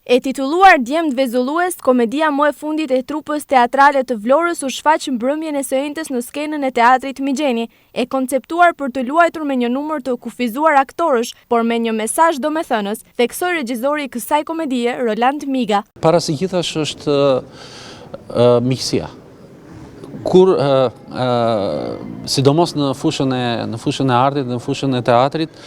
E titulluar Djemt Vezullues, komedia më e fundit e trupës teatrale të Vlorës u shfaq mbrëmjen e së njëjtës në skenën e teatrit Migjeni, e konceptuar për të luajtur me një numër të kufizuar aktorësh, por me një mesazh domethënës, theksoi regjizori i kësaj komedie, Roland Miga. Para së gjithash është miqësia. Kur sidomos në fushën e artit, në fushën e teatrit,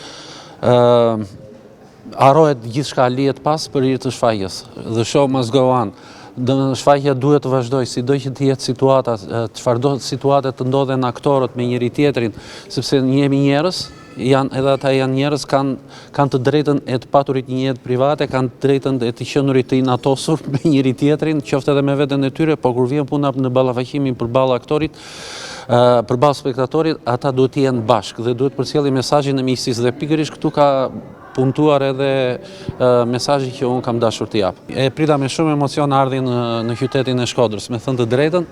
harohet gjithçka, lihet pas për hir të shfaqjes. The show must go on. Shfaqja duhet të vazhdojë, sido që të jetë situata, çfarëdo situate të ndodhen aktorët me njëri tjetrin, sepse ne jemi njerëz, edhe ata janë njerëz, kanë të drejtën e të paturit një jetë private, kanë të drejtën e të qenurit të inatosur me njëri tjetrin, qoftë edhe me veten e tyre, por kur vjen puna në ballafaqimin përballë aktorit, përballë spektatorit, ata duhet të jenë bashkë dhe duhet përcjellin mesazhin e miqësisë dhe pikërisht këtu ka puntuar edhe mesazhi që unë kam dashur të jap. E prita me shumë emocion ardhin në qytetin e Shkodrës, me thënë të drejtën,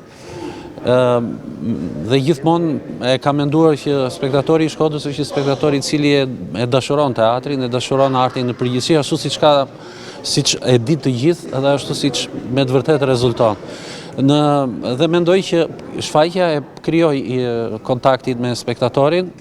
dhe gjithmonë e kam menduar që spektatori i Shkodrës është spektatori i cili e dashuron teatrin, e dashuron artin në përgjithësi, ashtu siç e di të gjithë, edhe ashtu siç me të vërtetë rezulton. Dhe mendoj që shfaqja e krijoi kontaktin me spektatorin,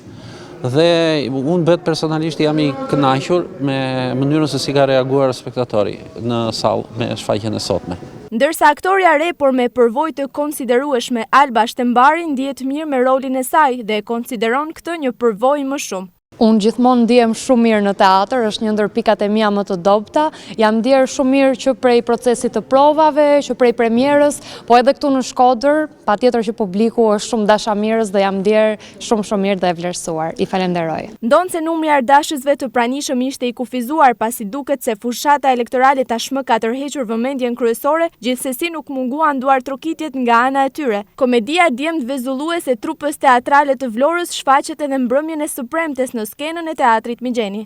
dhe unë vetë personalisht jam i kënaqur me mënyrën se si ka reaguar spektatori në sallë me shfaqjen e sotme. Ndërsa aktoria re por me përvojë të konsiderueshme Alba Shtembari ndihet mirë me rolin e saj dhe konsideron këtë një përvojë më shumë. Unë gjithmonë ndihem shumë mirë në teatr, është një ndër pikat e mia më të dobta. Jam ndier shumë mirë që prej procesit të provave, që prej premierës, po edhe këtu në Shkodër, patjetër që publiku është shumë dashamirës dhe jam ndier shumë mirë dhe e vlerësuar. I falenderoj. Ndonse numri i ardashësve të pranishëm ishte i kufizuar pasi duket se fushata elektorale tashmë ka tërhequr vëmendjen kryesore, gjithsesi nuk munguan duar trokitjet nga ana e tyre. Komedia Djemt Vezullues e trupës teatrale të Vlorës shfaqet edhe mbrëmjen e së premtes në skenën e teatrit Migjeni.